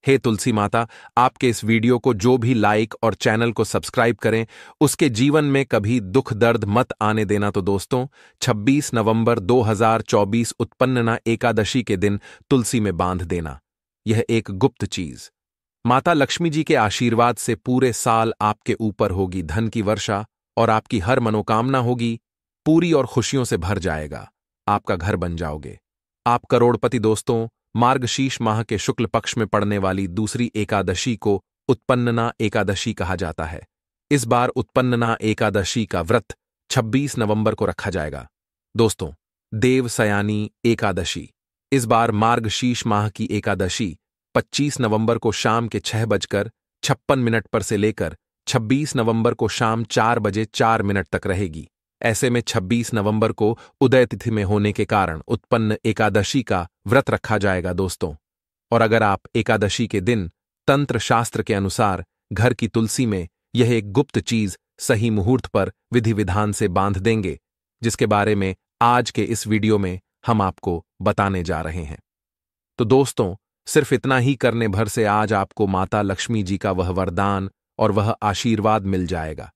हे तुलसी माता, आपके इस वीडियो को जो भी लाइक और चैनल को सब्सक्राइब करें, उसके जीवन में कभी दुख दर्द मत आने देना। तो दोस्तों, 26 नवंबर 2024 उत्पन्नना एकादशी के दिन तुलसी में बांध देना। यह एक गुप्त चीज माता लक्ष्मी जी के आशीर्वाद से पूरे साल आपके ऊपर होगी धन की वर्षा, और आपकी हर मनोकामना होगी पूरी और खुशियों से भर जाएगा। आपका घर बन जाओगे, आप करोड़पति। दोस्तों, मार्गशीर्ष माह के शुक्ल पक्ष में पड़ने वाली दूसरी एकादशी को उत्पन्नना एकादशी कहा जाता है। इस बार उत्पन्नना एकादशी का व्रत 26 नवंबर को रखा जाएगा। दोस्तों, देवसयानी एकादशी। इस बार मार्गशीर्ष माह की एकादशी 25 नवंबर को शाम के 6:56 पर से लेकर 26 नवंबर को शाम 4:04 तक रहेगी। ऐसे में 26 नवंबर को उदय तिथि में होने के कारण उत्पन्न एकादशी का व्रत रखा जाएगा। दोस्तों, और अगर आप एकादशी के दिन तंत्र शास्त्र के अनुसार घर की तुलसी में यह एक गुप्त चीज सही मुहूर्त पर विधि विधान से बांध देंगे, जिसके बारे में आज के इस वीडियो में हम आपको बताने जा रहे हैं। तो दोस्तों, सिर्फ इतना ही करने भर से आज आपको माता लक्ष्मी जी का वह वरदान और वह आशीर्वाद मिल जाएगा,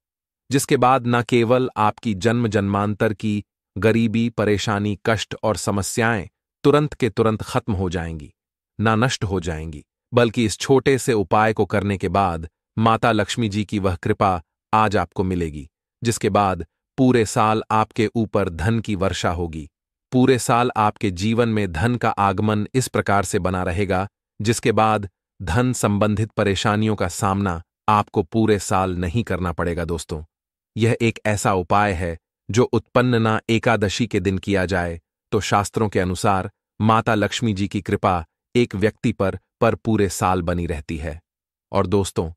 जिसके बाद न केवल आपकी जन्म जन्मांतर की गरीबी, परेशानी, कष्ट और समस्याएं तुरंत के तुरंत खत्म हो जाएंगी, ना नष्ट हो जाएंगी, बल्कि इस छोटे से उपाय को करने के बाद माता लक्ष्मी जी की वह कृपा आज आपको मिलेगी, जिसके बाद पूरे साल आपके ऊपर धन की वर्षा होगी। पूरे साल आपके जीवन में धन का आगमन इस प्रकार से बना रहेगा, जिसके बाद धन संबंधित परेशानियों का सामना आपको पूरे साल नहीं करना पड़ेगा। दोस्तों, यह एक ऐसा उपाय है जो उत्पन्नना एकादशी के दिन किया जाए तो शास्त्रों के अनुसार माता लक्ष्मी जी की कृपा एक व्यक्ति पर पूरे साल बनी रहती है। और दोस्तों,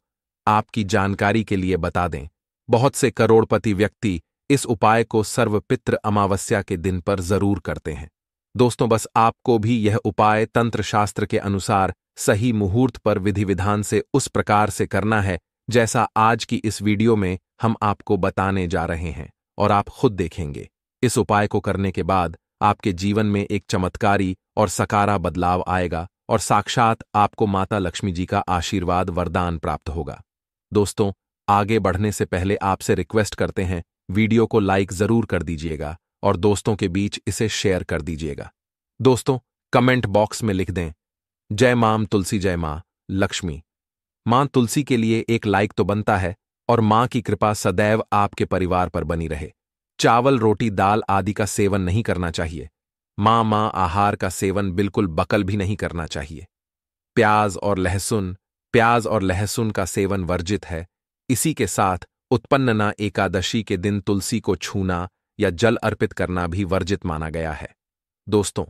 आपकी जानकारी के लिए बता दें, बहुत से करोड़पति व्यक्ति इस उपाय को सर्वपित्र अमावस्या के दिन पर जरूर करते हैं। दोस्तों, बस आपको भी यह उपाय तंत्र शास्त्र के अनुसार सही मुहूर्त पर विधि विधान से उस प्रकार से करना है जैसा आज की इस वीडियो में हम आपको बताने जा रहे हैं, और आप खुद देखेंगे इस उपाय को करने के बाद आपके जीवन में एक चमत्कारी और सकारा बदलाव आएगा और साक्षात आपको माता लक्ष्मी जी का आशीर्वाद वरदान प्राप्त होगा। दोस्तों, आगे बढ़ने से पहले आपसे रिक्वेस्ट करते हैं, वीडियो को लाइक जरूर कर दीजिएगा और दोस्तों के बीच इसे शेयर कर दीजिएगा। दोस्तों, कमेंट बॉक्स में लिख दें, जय मां तुलसी, जय मां लक्ष्मी। मां तुलसी के लिए एक लाइक तो बनता है, और मां की कृपा सदैव आपके परिवार पर बनी रहे। चावल, रोटी, दाल आदि का सेवन नहीं करना चाहिए। मां आहार का सेवन बिल्कुल बकल भी नहीं करना चाहिए। प्याज और लहसुन का सेवन वर्जित है। इसी के साथ उत्पन्नना एकादशी के दिन तुलसी को छूना या जल अर्पित करना भी वर्जित माना गया है। दोस्तों,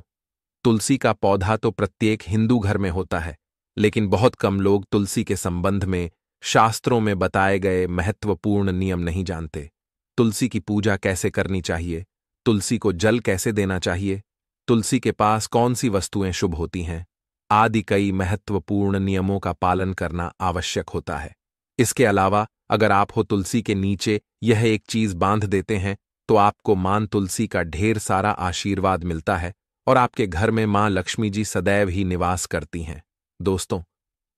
तुलसी का पौधा तो प्रत्येक हिंदू घर में होता है, लेकिन बहुत कम लोग तुलसी के संबंध में शास्त्रों में बताए गए महत्वपूर्ण नियम नहीं जानते। तुलसी की पूजा कैसे करनी चाहिए, तुलसी को जल कैसे देना चाहिए, तुलसी के पास कौन सी वस्तुएं शुभ होती हैं, आदि कई महत्वपूर्ण नियमों का पालन करना आवश्यक होता है। इसके अलावा अगर आप हो तुलसी के नीचे यह एक चीज बांध देते हैं तो आपको मां तुलसी का ढेर सारा आशीर्वाद मिलता है और आपके घर में मां लक्ष्मी जी सदैव ही निवास करती हैं। दोस्तों,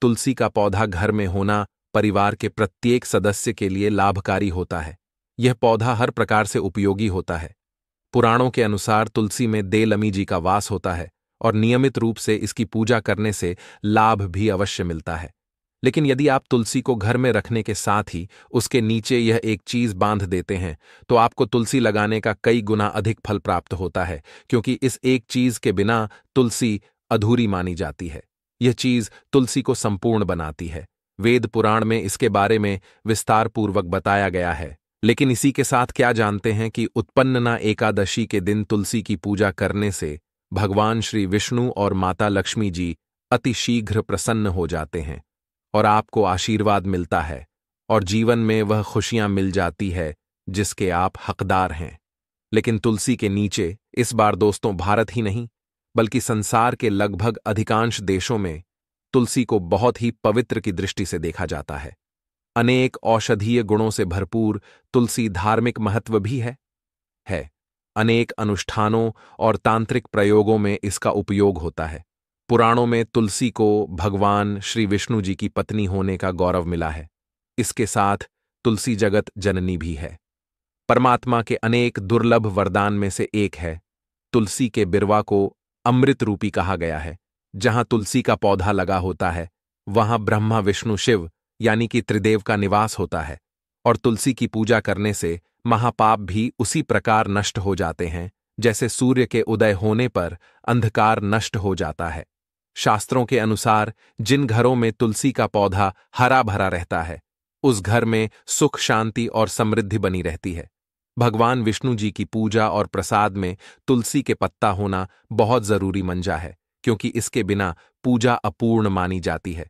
तुलसी का पौधा घर में होना परिवार के प्रत्येक सदस्य के लिए लाभकारी होता है। यह पौधा हर प्रकार से उपयोगी होता है। पुराणों के अनुसार तुलसी में देलमी जी का वास होता है और नियमित रूप से इसकी पूजा करने से लाभ भी अवश्य मिलता है। लेकिन यदि आप तुलसी को घर में रखने के साथ ही उसके नीचे यह एक चीज बांध देते हैं तो आपको तुलसी लगाने का कई गुना अधिक फल प्राप्त होता है, क्योंकि इस एक चीज के बिना तुलसी अधूरी मानी जाती है। यह चीज तुलसी को संपूर्ण बनाती है। वेद पुराण में इसके बारे में विस्तार पूर्वक बताया गया है। लेकिन इसी के साथ क्या जानते हैं कि उत्पन्नना एकादशी के दिन तुलसी की पूजा करने से भगवान श्री विष्णु और माता लक्ष्मी जी अति शीघ्र प्रसन्न हो जाते हैं और आपको आशीर्वाद मिलता है और जीवन में वह खुशियां मिल जाती है जिसके आप हकदार हैं। लेकिन तुलसी के नीचे इस बार दोस्तों भारत ही नहीं बल्कि संसार के लगभग अधिकांश देशों में तुलसी को बहुत ही पवित्र की दृष्टि से देखा जाता है। अनेक औषधीय गुणों से भरपूर तुलसी धार्मिक महत्व भी है। अनेक अनुष्ठानों और तांत्रिक प्रयोगों में इसका उपयोग होता है। पुराणों में तुलसी को भगवान श्री विष्णु जी की पत्नी होने का गौरव मिला है। इसके साथ तुलसी जगत जननी भी है। परमात्मा के अनेक दुर्लभ वरदान में से एक है। तुलसी के बिरवा को अमृत रूपी कहा गया है। जहां तुलसी का पौधा लगा होता है वहां ब्रह्मा विष्णु शिव यानी कि त्रिदेव का निवास होता है। और तुलसी की पूजा करने से महापाप भी उसी प्रकार नष्ट हो जाते हैं जैसे सूर्य के उदय होने पर अंधकार नष्ट हो जाता है। शास्त्रों के अनुसार जिन घरों में तुलसी का पौधा हरा भरा रहता है उस घर में सुख शांति और समृद्धि बनी रहती है। भगवान विष्णु जी की पूजा और प्रसाद में तुलसी के पत्ता होना बहुत जरूरी मंजा है, क्योंकि इसके बिना पूजा अपूर्ण मानी जाती है।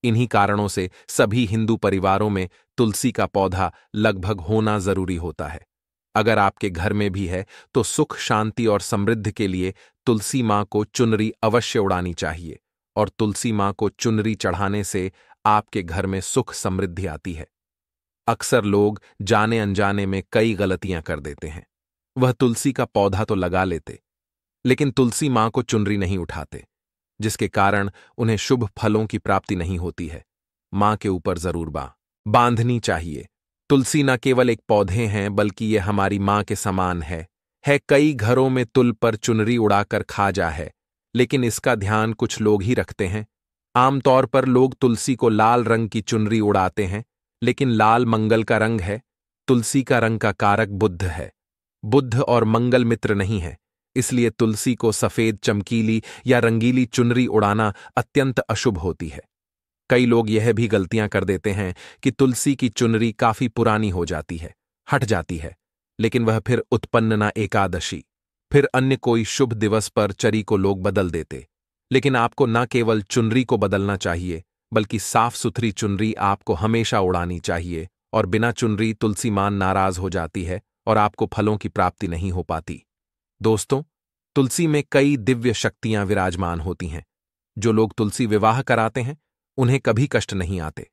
इन्हीं कारणों से सभी हिंदू परिवारों में तुलसी का पौधा लगभग होना जरूरी होता है। अगर आपके घर में भी है तो सुख शांति और समृद्धि के लिए तुलसी मां को चुनरी अवश्य उड़ानी चाहिए। और तुलसी मां को चुनरी चढ़ाने से आपके घर में सुख समृद्धि आती है। अक्सर लोग जाने अनजाने में कई गलतियां कर देते हैं। वह तुलसी का पौधा तो लगा लेते लेकिन तुलसी मां को चुनरी नहीं उठाते, जिसके कारण उन्हें शुभ फलों की प्राप्ति नहीं होती है। मां के ऊपर जरूर बांधनी चाहिए। तुलसी न केवल एक पौधे हैं बल्कि ये हमारी मां के समान है। कई घरों में तुल पर चुनरी उड़ाकर खाजा है, लेकिन इसका ध्यान कुछ लोग ही रखते हैं। आमतौर पर लोग तुलसी को लाल रंग की चुनरी उड़ाते हैं, लेकिन लाल मंगल का रंग है। तुलसी का रंग का कारक बुध है। बुध और मंगल मित्र नहीं है, इसलिए तुलसी को सफेद चमकीली या रंगीली चुनरी उड़ाना अत्यंत अशुभ होती है। कई लोग यह भी गलतियां कर देते हैं कि तुलसी की चुनरी काफी पुरानी हो जाती है, हट जाती है, लेकिन वह फिर उत्पन्ना एकादशी फिर अन्य कोई शुभ दिवस पर चरी को लोग बदल देते। लेकिन आपको न केवल चुनरी को बदलना चाहिए बल्कि साफ सुथरी चुनरी आपको हमेशा उड़ानी चाहिए। और बिना चुनरी तुलसी मां नाराज हो जाती है और आपको फलों की प्राप्ति नहीं हो पाती। दोस्तों, तुलसी में कई दिव्य शक्तियां विराजमान होती हैं। जो लोग तुलसी विवाह कराते हैं उन्हें कभी कष्ट नहीं आते।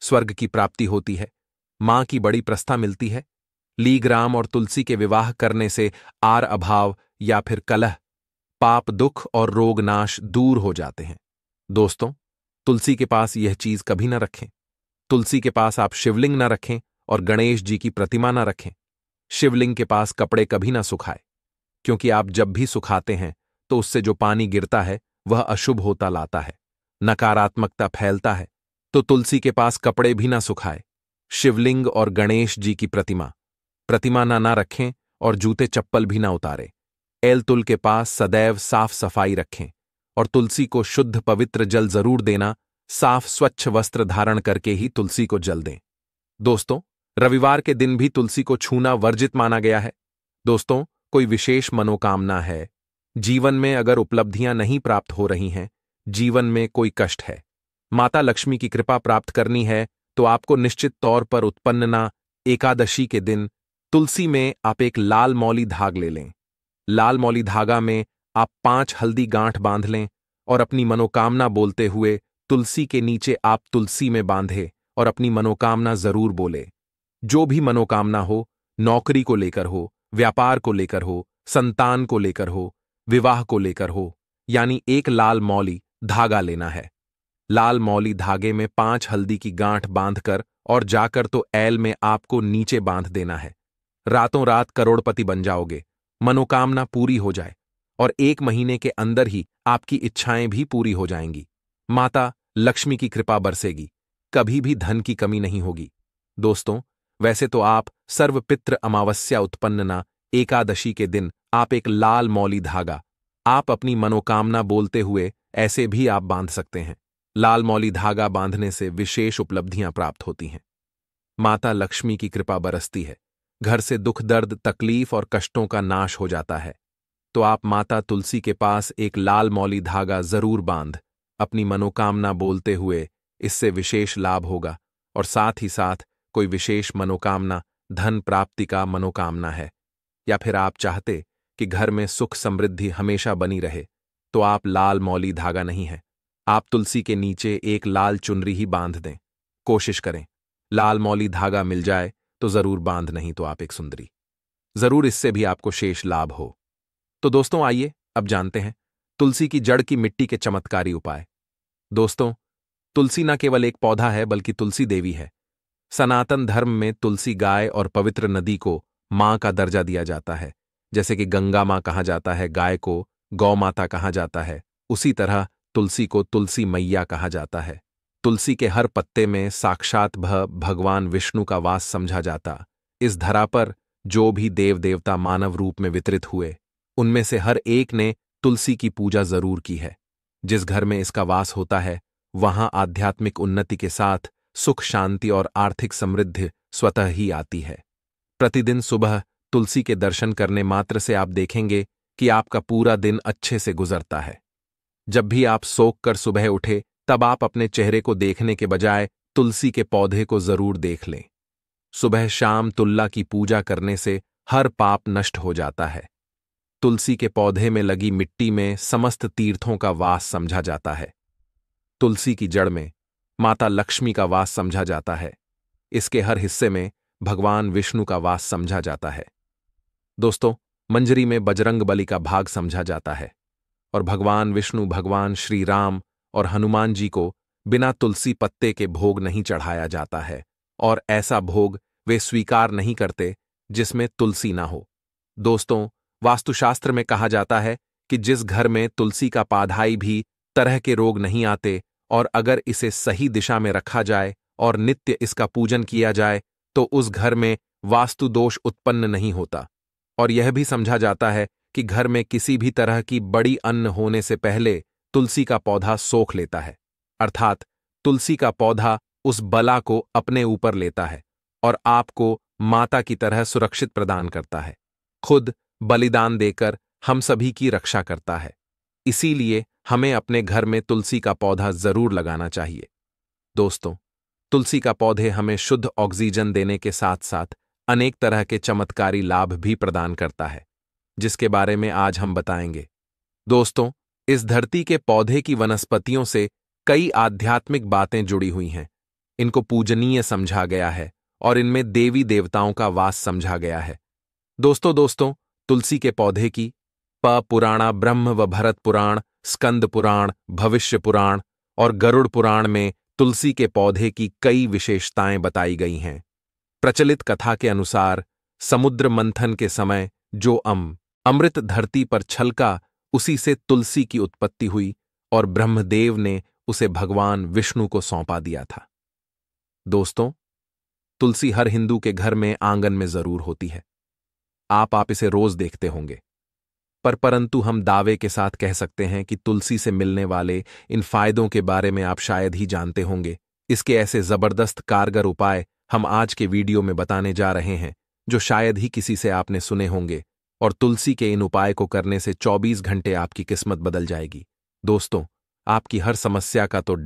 स्वर्ग की प्राप्ति होती है, मां की बड़ी प्रस्था मिलती है। लीग्राम और तुलसी के विवाह करने से आर अभाव या फिर कलह, पाप, दुख और रोग नाश दूर हो जाते हैं। दोस्तों, तुलसी के पास यह चीज कभी न रखें। तुलसी के पास आप शिवलिंग न रखें और गणेश जी की प्रतिमा न रखें। शिवलिंग के पास कपड़े कभी न सुखाए, क्योंकि आप जब भी सुखाते हैं तो उससे जो पानी गिरता है वह अशुभ होता लाता है, नकारात्मकता फैलता है। तो तुलसी के पास कपड़े भी ना सुखाए। शिवलिंग और गणेश जी की प्रतिमा ना रखें और जूते चप्पल भी ना उतारे। तुल के पास सदैव साफ सफाई रखें और तुलसी को शुद्ध पवित्र जल जरूर देना। साफ स्वच्छ वस्त्र धारण करके ही तुलसी को जल दें। दोस्तों, रविवार के दिन भी तुलसी को छूना वर्जित माना गया है। दोस्तों, कोई विशेष मनोकामना है, जीवन में अगर उपलब्धियां नहीं प्राप्त हो रही हैं, जीवन में कोई कष्ट है, माता लक्ष्मी की कृपा प्राप्त करनी है, तो आपको निश्चित तौर पर उत्पन्ना एकादशी के दिन तुलसी में आप एक लाल मौली धाग ले लें। लाल मौली धागा में आप 5 हल्दी गांठ बांध लें और अपनी मनोकामना बोलते हुए तुलसी के नीचे आप तुलसी में बांधे और अपनी मनोकामना जरूर बोले। जो भी मनोकामना हो, नौकरी को लेकर हो, व्यापार को लेकर हो, संतान को लेकर हो, विवाह को लेकर हो, यानी एक लाल मौली धागा लेना है। लाल मौली धागे में 5 हल्दी की गांठ बांधकर और जाकर तो ऐल में आपको नीचे बांध देना है। रातों रात करोड़पति बन जाओगे, मनोकामना पूरी हो जाए और 1 महीने के अंदर ही आपकी इच्छाएं भी पूरी हो जाएंगी। माता लक्ष्मी की कृपा बरसेगी, कभी भी धन की कमी नहीं होगी। दोस्तों, वैसे तो आप सर्वपित्र अमावस्या उत्पन्ना एकादशी के दिन आप एक लाल मौली धागा आप अपनी मनोकामना बोलते हुए ऐसे भी आप बांध सकते हैं। लाल मौली धागा बांधने से विशेष उपलब्धियां प्राप्त होती हैं। माता लक्ष्मी की कृपा बरसती है, घर से दुख दर्द तकलीफ और कष्टों का नाश हो जाता है। तो आप माता तुलसी के पास एक लाल मौली धागा जरूर बांध अपनी मनोकामना बोलते हुए, इससे विशेष लाभ होगा। और साथ ही साथ कोई विशेष मनोकामना, धन प्राप्ति का मनोकामना है, या फिर आप चाहते कि घर में सुख समृद्धि हमेशा बनी रहे, तो आप लाल मौली धागा नहीं है, आप तुलसी के नीचे एक लाल चुनरी ही बांध दें। कोशिश करें, लाल मौली धागा मिल जाए तो जरूर बांध, नहीं तो आप एक सुंदरी, जरूर इससे भी आपको शेष लाभ हो। तो दोस्तों, आइए अब जानते हैं तुलसी की जड़ की मिट्टी के चमत्कारी उपाय। दोस्तों, तुलसी न केवल एक पौधा है बल्कि तुलसी देवी है। सनातन धर्म में तुलसी गाय और पवित्र नदी को मां का दर्जा दिया जाता है। जैसे कि गंगा मां कहा जाता है, गाय को गौ माता कहा जाता है, उसी तरह तुलसी को तुलसी मैया कहा जाता है। तुलसी के हर पत्ते में साक्षात भगवान विष्णु का वास समझा जाता। इस धरा पर जो भी देव देवता मानव रूप में वितरित हुए, उनमें से हर एक ने तुलसी की पूजा जरूर की है। जिस घर में इसका वास होता है, वहां आध्यात्मिक उन्नति के साथ सुख, शांति और आर्थिक समृद्धि स्वतः ही आती है। प्रतिदिन सुबह तुलसी के दर्शन करने मात्र से आप देखेंगे कि आपका पूरा दिन अच्छे से गुजरता है। जब भी आप सोख कर सुबह उठे, तब आप अपने चेहरे को देखने के बजाय तुलसी के पौधे को जरूर देख लें। सुबह शाम तुल्ला की पूजा करने से हर पाप नष्ट हो जाता है। तुलसी के पौधे में लगी मिट्टी में समस्त तीर्थों का वास समझा जाता है। तुलसी की जड़ में माता लक्ष्मी का वास समझा जाता है। इसके हर हिस्से में भगवान विष्णु का वास समझा जाता है। दोस्तों, मंजरी में बजरंग बली का भाग समझा जाता है और भगवान विष्णु, भगवान श्री राम और हनुमान जी को बिना तुलसी पत्ते के भोग नहीं चढ़ाया जाता है और ऐसा भोग वे स्वीकार नहीं करते जिसमें तुलसी ना हो। दोस्तों, वास्तुशास्त्र में कहा जाता है कि जिस घर में तुलसी का पाधाई भी तरह के रोग नहीं आते और अगर इसे सही दिशा में रखा जाए और नित्य इसका पूजन किया जाए तो उस घर में वास्तु दोष उत्पन्न नहीं होता। और यह भी समझा जाता है कि घर में किसी भी तरह की बड़ी अन्न होने से पहले तुलसी का पौधा सोख लेता है, अर्थात तुलसी का पौधा उस बला को अपने ऊपर लेता है और आपको माता की तरह सुरक्षित प्रदान करता है। खुद बलिदान देकर हम सभी की रक्षा करता है। इसीलिए हमें अपने घर में तुलसी का पौधा जरूर लगाना चाहिए। दोस्तों, तुलसी का पौधे हमें शुद्ध ऑक्सीजन देने के साथ साथ अनेक तरह के चमत्कारी लाभ भी प्रदान करता है, जिसके बारे में आज हम बताएंगे। दोस्तों, इस धरती के पौधे की वनस्पतियों से कई आध्यात्मिक बातें जुड़ी हुई हैं। इनको पूजनीय समझा गया है और इनमें देवी देवताओं का वास समझा गया है। दोस्तों, तुलसी के पौधे की पुराणा, ब्रह्म व भरत पुराण, स्कंद पुराण, भविष्य पुराण और गरुड़ पुराण में तुलसी के पौधे की कई विशेषताएं बताई गई हैं। प्रचलित कथा के अनुसार समुद्र मंथन के समय जो अमृत धरती पर छलका, उसी से तुलसी की उत्पत्ति हुई और ब्रह्मदेव ने उसे भगवान विष्णु को सौंपा दिया था। दोस्तों, तुलसी हर हिंदू के घर में आंगन में जरूर होती है। आप इसे रोज देखते होंगे, परंतु हम दावे के साथ कह सकते हैं कि तुलसी से मिलने वाले इन फायदों के बारे में आप शायद ही जानते होंगे। इसके ऐसे जबरदस्त कारगर उपाय हम आज के वीडियो में बताने जा रहे हैं, जो शायद ही किसी से आपने सुने होंगे। और तुलसी के इन उपाय को करने से 24 घंटे आपकी किस्मत बदल जाएगी। दोस्तों, आपकी हर समस्या का तो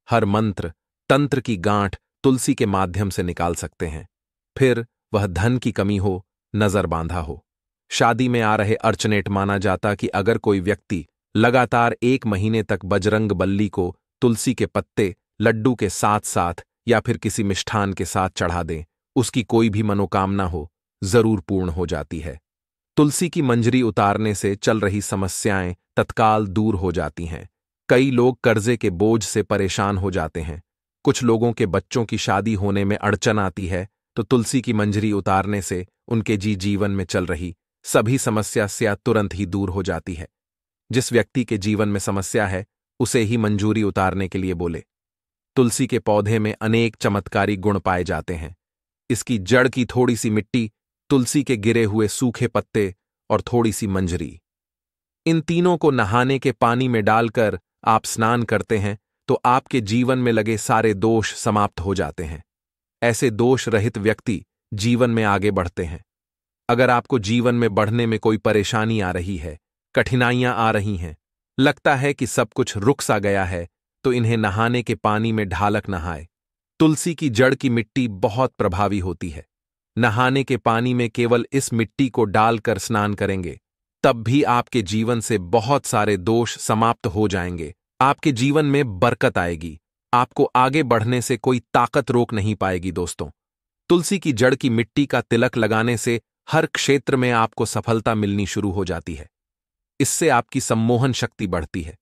हर मंत्र तंत्र की गांठ तुलसी के माध्यम से निकाल सकते हैं। फिर वह धन की कमी हो, नजर बांधा हो, शादी में आ रहे अर्चनेट, माना जाता कि अगर कोई व्यक्ति लगातार 1 महीने तक बजरंग बल्ली को तुलसी के पत्ते लड्डू के साथ साथ या फिर किसी मिष्ठान के साथ चढ़ा दें, उसकी कोई भी मनोकामना हो जरूर पूर्ण हो जाती है। तुलसी की मंजरी उतारने से चल रही समस्याएं तत्काल दूर हो जाती हैं। कई लोग कर्जे के बोझ से परेशान हो जाते हैं। कुछ लोगों के बच्चों की शादी होने में अड़चन आती है, तो तुलसी की मंजरी उतारने से उनके जीवन में चल रही सभी समस्या तुरंत ही दूर हो जाती है। जिस व्यक्ति के जीवन में समस्या है, उसे ही मंजूरी उतारने के लिए बोले। तुलसी के पौधे में अनेक चमत्कारी गुण पाए जाते हैं। इसकी जड़ की थोड़ी सी मिट्टी, तुलसी के गिरे हुए सूखे पत्ते और थोड़ी सी मंजरी, इन तीनों को नहाने के पानी में डालकर आप स्नान करते हैं तो आपके जीवन में लगे सारे दोष समाप्त हो जाते हैं। ऐसे दोष रहित व्यक्ति जीवन में आगे बढ़ते हैं। अगर आपको जीवन में बढ़ने में कोई परेशानी आ रही है, कठिनाइयां आ रही हैं, लगता है कि सब कुछ रुक सा गया है, तो इन्हें नहाने के पानी में ढालक नहाए। तुलसी की जड़ की मिट्टी बहुत प्रभावी होती है। नहाने के पानी में केवल इस मिट्टी को डालकर स्नान करेंगे, तब भी आपके जीवन से बहुत सारे दोष समाप्त हो जाएंगे। आपके जीवन में बरकत आएगी। आपको आगे बढ़ने से कोई ताकत रोक नहीं पाएगी। दोस्तों, तुलसी की जड़ की मिट्टी का तिलक लगाने से हर क्षेत्र में आपको सफलता मिलनी शुरू हो जाती है। इससे आपकी सम्मोहन शक्ति बढ़ती है।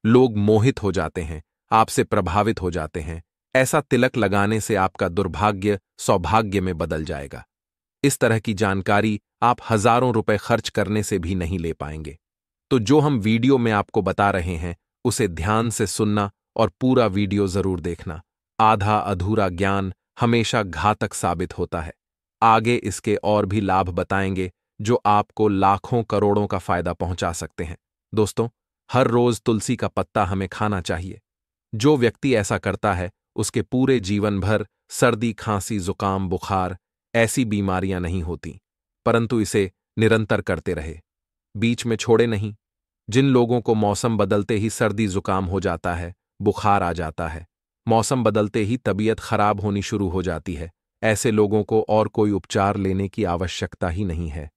लोग मोहित हो जाते हैं, आपसे प्रभावित हो जाते हैं। ऐसा तिलक लगाने से आपका दुर्भाग्य सौभाग्य में बदल जाएगा। इस तरह की जानकारी आप हजारों रुपए खर्च करने से भी नहीं ले पाएंगे। तो जो हम वीडियो में आपको बता रहे हैं उसे ध्यान से सुनना और पूरा वीडियो जरूर देखना। आधा अधूरा ज्ञान हमेशा घातक साबित होता है। आगे इसके और भी लाभ बताएंगे जो आपको लाखों करोड़ों का फायदा पहुंचा सकते हैं। दोस्तों, हर रोज तुलसी का पत्ता हमें खाना चाहिए। जो व्यक्ति ऐसा करता है उसके पूरे जीवन भर सर्दी, खांसी, जुकाम, बुखार ऐसी बीमारियां नहीं होती, परंतु इसे निरंतर करते रहे, बीच में छोड़े नहीं। जिन लोगों को मौसम बदलते ही सर्दी जुकाम हो जाता है, बुखार आ जाता है, मौसम बदलते ही तबीयत खराब होनी शुरू हो जाती है, ऐसे लोगों को और कोई उपचार लेने की आवश्यकता ही नहीं है।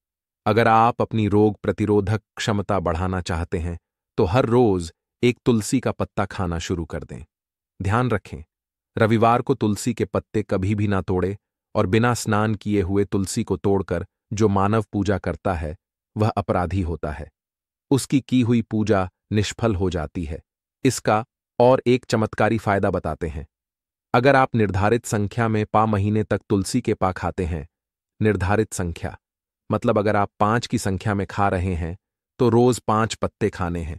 अगर आप अपनी रोग प्रतिरोधक क्षमता बढ़ाना चाहते हैं तो हर रोज एक तुलसी का पत्ता खाना शुरू कर दें। ध्यान रखें, रविवार को तुलसी के पत्ते कभी भी ना तोड़े और बिना स्नान किए हुए तुलसी को तोड़कर जो मानव पूजा करता है वह अपराधी होता है। उसकी की हुई पूजा निष्फल हो जाती है। इसका और एक चमत्कारी फायदा बताते हैं। अगर आप निर्धारित संख्या में महीने तक तुलसी के पा खाते हैं, निर्धारित संख्या मतलब अगर आप 5 की संख्या में खा रहे हैं तो रोज 5 पत्ते खाने हैं,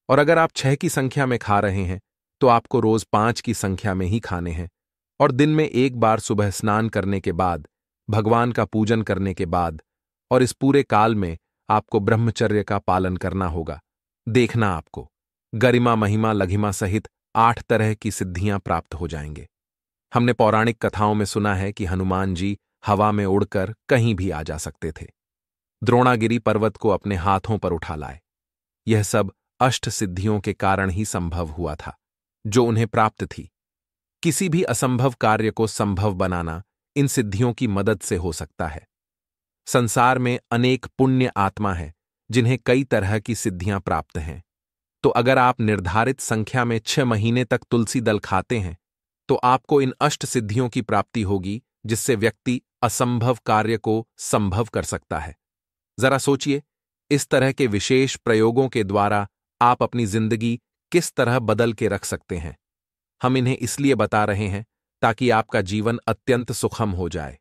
और अगर आप 6 की संख्या में खा रहे हैं तो आपको रोज 5 की संख्या में ही खाने हैं। और दिन में एक बार सुबह स्नान करने के बाद, भगवान का पूजन करने के बाद, और इस पूरे काल में आपको ब्रह्मचर्य का पालन करना होगा। देखना आपको गरिमा, महिमा, लघिमा सहित 8 तरह की सिद्धियां प्राप्त हो जाएंगे। हमने पौराणिक कथाओं में सुना है कि हनुमान जी हवा में उड़कर कहीं भी आ जा सकते थे। द्रोणागिरी पर्वत को अपने हाथों पर उठा लाए। यह सब अष्ट सिद्धियों के कारण ही संभव हुआ था जो उन्हें प्राप्त थी। किसी भी असंभव कार्य को संभव बनाना इन सिद्धियों की मदद से हो सकता है। संसार में अनेक पुण्य आत्मा है जिन्हें कई तरह की सिद्धियां प्राप्त हैं। तो अगर आप निर्धारित संख्या में 6 महीने तक तुलसी दल खाते हैं तो आपको इन अष्ट सिद्धियों की प्राप्ति होगी, जिससे व्यक्ति असंभव कार्य को संभव कर सकता है। जरा सोचिए, इस तरह के विशेष प्रयोगों के द्वारा आप अपनी जिंदगी किस तरह बदल के रख सकते हैं। हम इन्हें इसलिए बता रहे हैं ताकि आपका जीवन अत्यंत सुखम हो जाए।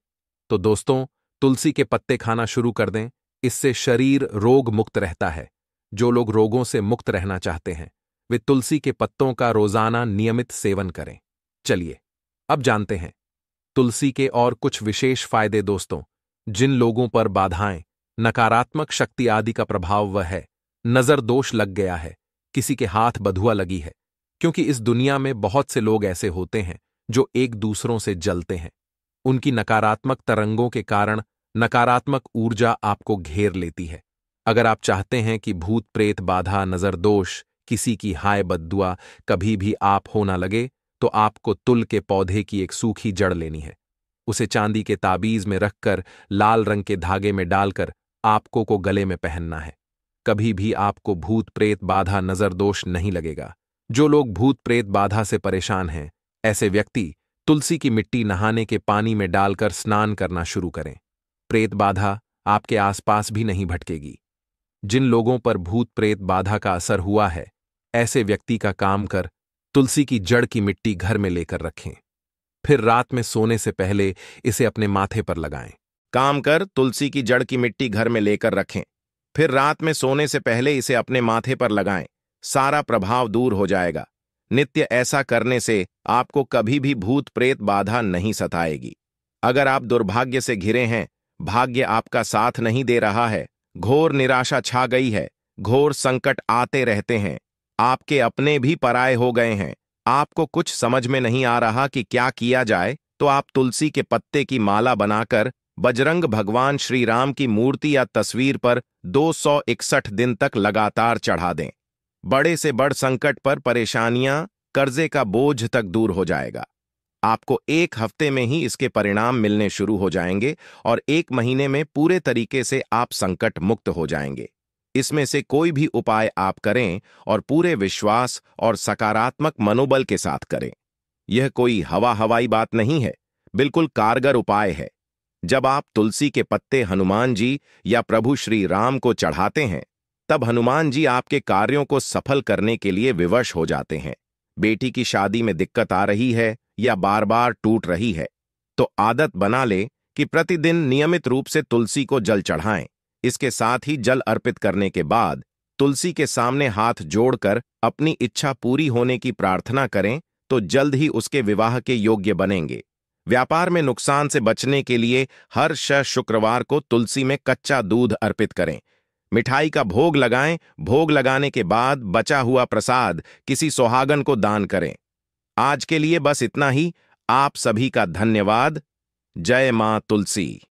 तो दोस्तों, तुलसी के पत्ते खाना शुरू कर दें। इससे शरीर रोग मुक्त रहता है। जो लोग रोगों से मुक्त रहना चाहते हैं वे तुलसी के पत्तों का रोजाना नियमित सेवन करें। चलिए अब जानते हैं तुलसी के और कुछ विशेष फायदे। दोस्तों, जिन लोगों पर बाधाएं, नकारात्मक शक्ति आदि का प्रभाव वह है, नजर दोष लग गया है, किसी के हाथ बधुआ लगी है, क्योंकि इस दुनिया में बहुत से लोग ऐसे होते हैं जो एक दूसरों से जलते हैं। उनकी नकारात्मक तरंगों के कारण नकारात्मक ऊर्जा आपको घेर लेती है। अगर आप चाहते हैं कि भूत प्रेत बाधा, नजर दोष, किसी की हाय बद्दुआ कभी भी आप हो ना लगे, तो आपको तुल के पौधे की एक सूखी जड़ लेनी है। उसे चांदी के ताबीज में रखकर लाल रंग के धागे में डालकर आपको को गले में पहनना है। कभी भी आपको भूत प्रेत बाधा, नजर दोष नहीं लगेगा। जो लोग भूत प्रेत बाधा से परेशान हैं, ऐसे व्यक्ति तुलसी की मिट्टी नहाने के पानी में डालकर स्नान करना शुरू करें। प्रेत बाधा आपके आसपास भी नहीं भटकेगी। जिन लोगों पर भूत प्रेत बाधा का असर हुआ है, ऐसे व्यक्ति का काम कर तुलसी की जड़ की मिट्टी घर में लेकर रखें। फिर रात में सोने से पहले इसे अपने माथे पर लगाएं। काम कर तुलसी की जड़ की मिट्टी घर में लेकर रखें। फिर रात में सोने से पहले इसे अपने माथे पर लगाएं। सारा प्रभाव दूर हो जाएगा। नित्य ऐसा करने से आपको कभी भी भूत प्रेत बाधा नहीं सताएगी। अगर आप दुर्भाग्य से घिरे हैं, भाग्य आपका साथ नहीं दे रहा है, घोर निराशा छा गई है, घोर संकट आते रहते हैं, आपके अपने भी पराये हो गए हैं, आपको कुछ समझ में नहीं आ रहा कि क्या किया जाए, तो आप तुलसी के पत्ते की माला बनाकर बजरंग भगवान श्री राम की मूर्ति या तस्वीर पर 261 दिन तक लगातार चढ़ा दें। बड़े से बड़ संकट पर परेशानियां, कर्जे का बोझ तक दूर हो जाएगा। आपको 1 हफ्ते में ही इसके परिणाम मिलने शुरू हो जाएंगे और 1 महीने में पूरे तरीके से आप संकट मुक्त हो जाएंगे। इसमें से कोई भी उपाय आप करें और पूरे विश्वास और सकारात्मक मनोबल के साथ करें। यह कोई हवाई बात नहीं है, बिल्कुल कारगर उपाय है। जब आप तुलसी के पत्ते हनुमान जी या प्रभु श्री राम को चढ़ाते हैं तब हनुमान जी आपके कार्यों को सफल करने के लिए विवश हो जाते हैं। बेटी की शादी में दिक्कत आ रही है या बार बार टूट रही है तो आदत बना ले कि प्रतिदिन नियमित रूप से तुलसी को जल चढ़ाएं। इसके साथ ही जल अर्पित करने के बाद तुलसी के सामने हाथ जोड़कर अपनी इच्छा पूरी होने की प्रार्थना करें तो जल्द ही उसके विवाह के योग्य बनेंगे। व्यापार में नुकसान से बचने के लिए हर शुक्रवार को तुलसी में कच्चा दूध अर्पित करें। मिठाई का भोग लगाएं। भोग लगाने के बाद बचा हुआ प्रसाद किसी सुहागन को दान करें। आज के लिए बस इतना ही। आप सभी का धन्यवाद। जय मां तुलसी।